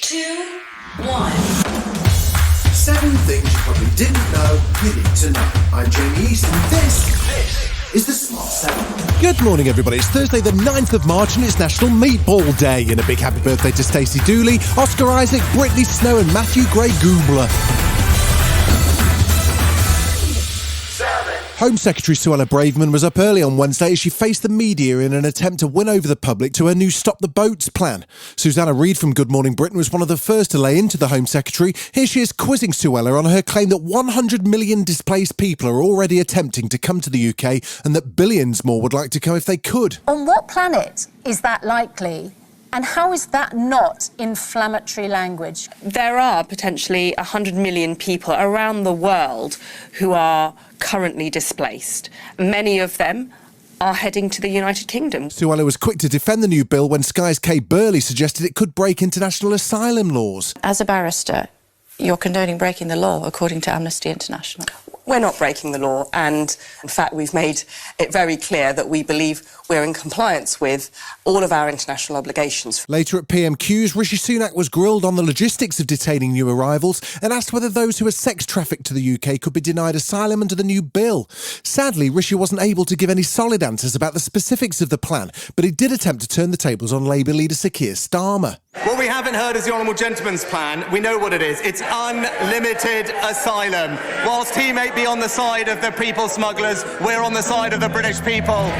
2, 1. 7 things you probably didn't know you need to know. I'm Jamie East, and this is the Smart 7. Good morning, everybody. It's Thursday, the 9th of March, and it's National Meatball Day. And a big happy birthday to Stacey Dooley, Oscar Isaac, Brittany Snow, and Matthew Gray Goobler. Home Secretary Suella Braverman was up early on Wednesday as she faced the media in an attempt to win over the public to her new Stop the Boats plan. Susanna Reid from Good Morning Britain was one of the first to lay into the Home Secretary. Here she is quizzing Suella on her claim that 100 million displaced people are already attempting to come to the UK and that billions more would like to come if they could. On what planet is that likely? And how is that not inflammatory language? There are potentially 100 million people around the world who are currently displaced. Many of them are heading to the United Kingdom. Suella was quick to defend the new bill when Sky's Kay Burley suggested it could break international asylum laws. As a barrister, you're condoning breaking the law, according to Amnesty International. We're not breaking the law, and in fact we've made it very clear that we believe we're in compliance with all of our international obligations. Later at PMQs, Rishi Sunak was grilled on the logistics of detaining new arrivals and asked whether those who are sex trafficked to the UK could be denied asylum under the new bill. Sadly, Rishi wasn't able to give any solid answers about the specifics of the plan, but he did attempt to turn the tables on Labour leader Sir Keir Starmer. What we haven't heard is the Honourable Gentleman's plan. We know what it is. It's unlimited asylum. Whilst he may be on the side of the people smugglers, we're on the side of the British people.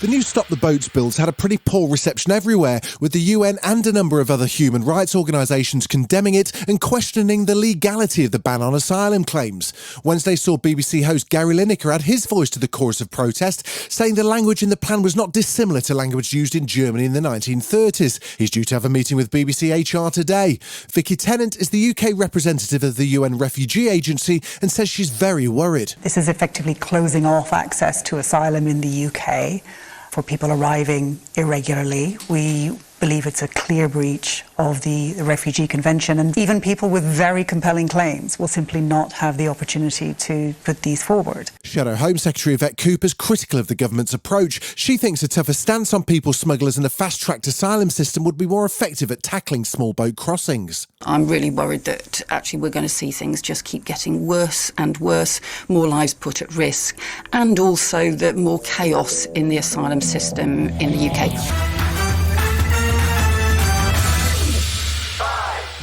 The new Stop the Boats bills had a pretty poor reception everywhere, with the UN and a number of other human rights organisations condemning it and questioning the legality of the ban on asylum claims. Wednesday saw BBC host Gary Lineker add his voice to the chorus of protest, saying the language in the plan was not dissimilar to language used in Germany in the 1930s. He's due to have a meeting with BBC HR today. Vicky Tennant is the UK representative of the UN Refugee Agency and says she's very worried. This is effectively closing off access to asylum in the UK. For people arriving irregularly. We believe it's a clear breach of the Refugee Convention, and even people with very compelling claims will simply not have the opportunity to put these forward. Shadow Home Secretary Yvette Cooper's critical of the government's approach. She thinks a tougher stance on people smugglers and a fast-tracked asylum system would be more effective at tackling small boat crossings. I'm really worried that actually we're going to see things just keep getting worse and worse, more lives put at risk, and also that more chaos in the asylum system in the UK.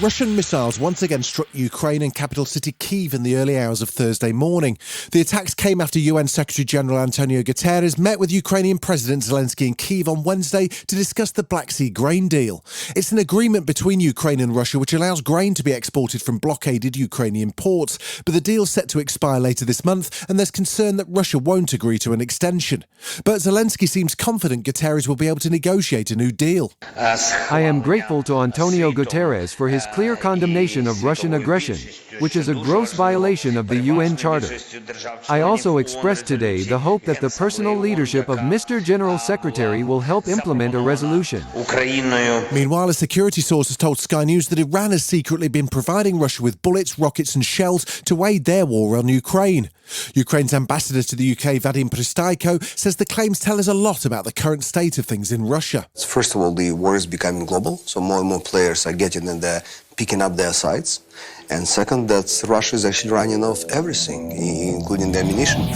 Russian missiles once again struck Ukraine and capital city Kyiv in the early hours of Thursday morning. The attacks came after UN Secretary-General Antonio Guterres met with Ukrainian President Zelensky in Kyiv on Wednesday to discuss the Black Sea grain deal. It's an agreement between Ukraine and Russia which allows grain to be exported from blockaded Ukrainian ports, but the deal's set to expire later this month and there's concern that Russia won't agree to an extension. But Zelensky seems confident Guterres will be able to negotiate a new deal. I am grateful to Antonio Guterres for his clear condemnation of Russian aggression, which is a gross violation of the UN Charter. I also expressed today the hope that the personal leadership of Mr. General Secretary will help implement a resolution. Meanwhile, a security source has told Sky News that Iran has secretly been providing Russia with bullets, rockets and shells to aid their war on Ukraine. Ukraine's ambassador to the UK, Vadim Pristaiko, says the claims tell us a lot about the current state of things in Russia. First of all, the war is becoming global, so more and more players are getting in there, picking up their sides. And second, that Russia is actually running off everything, including the ammunition.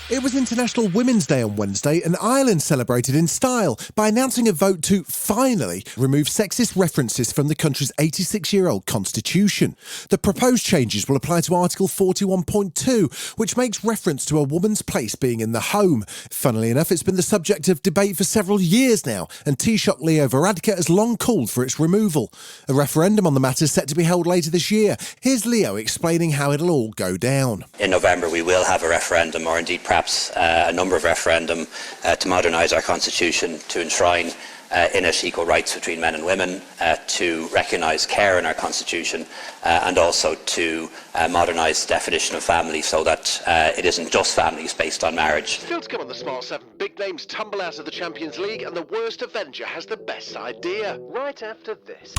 It was International Women's Day on Wednesday, and Ireland celebrated in style by announcing a vote to finally remove sexist references from the country's 86-year-old constitution. The proposed changes will apply to Article 41.2, which makes reference to a woman's place being in the home. Funnily enough, it's been the subject of debate for several years now, and Taoiseach Leo Varadkar has long called for its removal. A referendum on the matter is set to be held later this year. Here's Leo explaining how it'll all go down. In November we will have a referendum, or indeed perhaps a number of referendum to modernise our constitution, to enshrine in it equal rights between men and women, to recognise care in our constitution, and also to modernise the definition of family so that it isn't just families based on marriage. Still to come on the Smart 7, big names tumble out of the Champions League and the worst Avenger has the best idea. Right after this.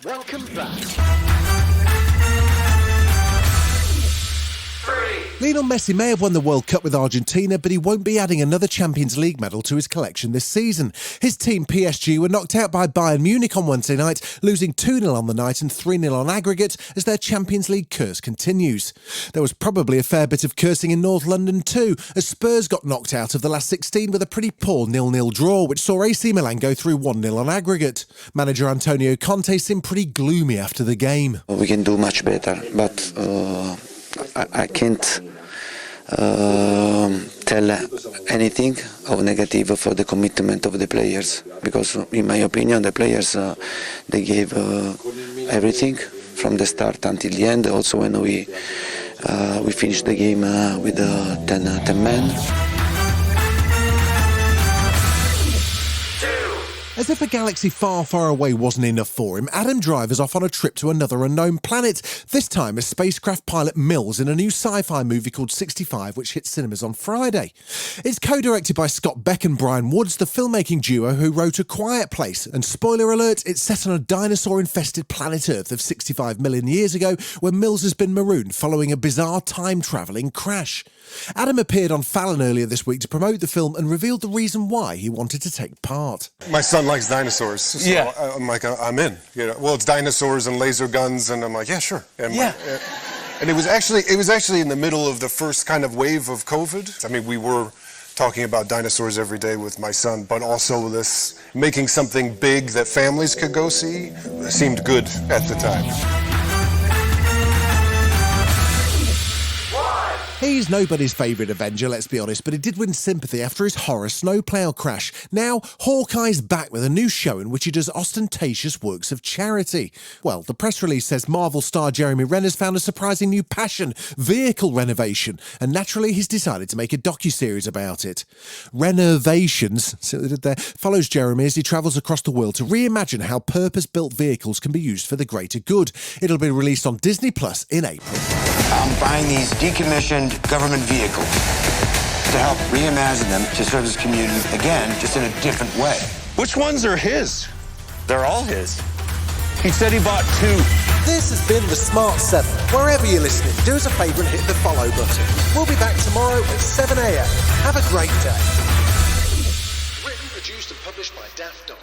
Welcome back. 3, Lionel Messi may have won the World Cup with Argentina, but he won't be adding another Champions League medal to his collection this season. His team PSG were knocked out by Bayern Munich on Wednesday night, losing 2-0 on the night and 3-0 on aggregate as their Champions League curse continues. There was probably a fair bit of cursing in North London too, as Spurs got knocked out of the last 16 with a pretty poor 0-0 draw, which saw AC Milan go through 1-0 on aggregate. Manager Antonio Conte seemed pretty gloomy after the game. We can do much better, but I can't tell anything of negative for the commitment of the players, because in my opinion the players they gave everything from the start until the end. Also when we finished the game with 10 men. As if a galaxy far, far away wasn't enough for him, Adam Driver's off on a trip to another unknown planet, this time as spacecraft pilot Mills in a new sci-fi movie called 65, which hits cinemas on Friday. It's co-directed by Scott Beck and Brian Woods, the filmmaking duo who wrote A Quiet Place, and spoiler alert, it's set on a dinosaur-infested planet Earth of 65 million years ago, where Mills has been marooned following a bizarre time-travelling crash. Adam appeared on Fallon earlier this week to promote the film and revealed the reason why he wanted to take part. My son likes dinosaurs, so yeah. I'm like, I'm in. You know, well, it's dinosaurs and laser guns, and I'm like, yeah, sure. And and it was actually in the middle of the first kind of wave of COVID. I mean, we were talking about dinosaurs every day with my son, but also this making something big that families could go see seemed good at the time. He's nobody's favourite Avenger, let's be honest, but he did win sympathy after his horror snowplow crash. Now, Hawkeye's back with a new show in which he does ostentatious works of charity. Well, the press release says Marvel star Jeremy Renner's found a surprising new passion, vehicle renovation, and naturally he's decided to make a docuseries about it. Renovations, see what they did there, follows Jeremy as he travels across the world to reimagine how purpose-built vehicles can be used for the greater good. It'll be released on Disney Plus in April. I'm buying these decommissioned government vehicles to help reimagine them to serve this community again, just in a different way. Which ones are his? They're all his. He said he bought 2. This has been The Smart 7. Wherever you're listening, do us a favour and hit the follow button. We'll be back tomorrow at 7 a.m. Have a great day. Written, produced and published by Daft Dog.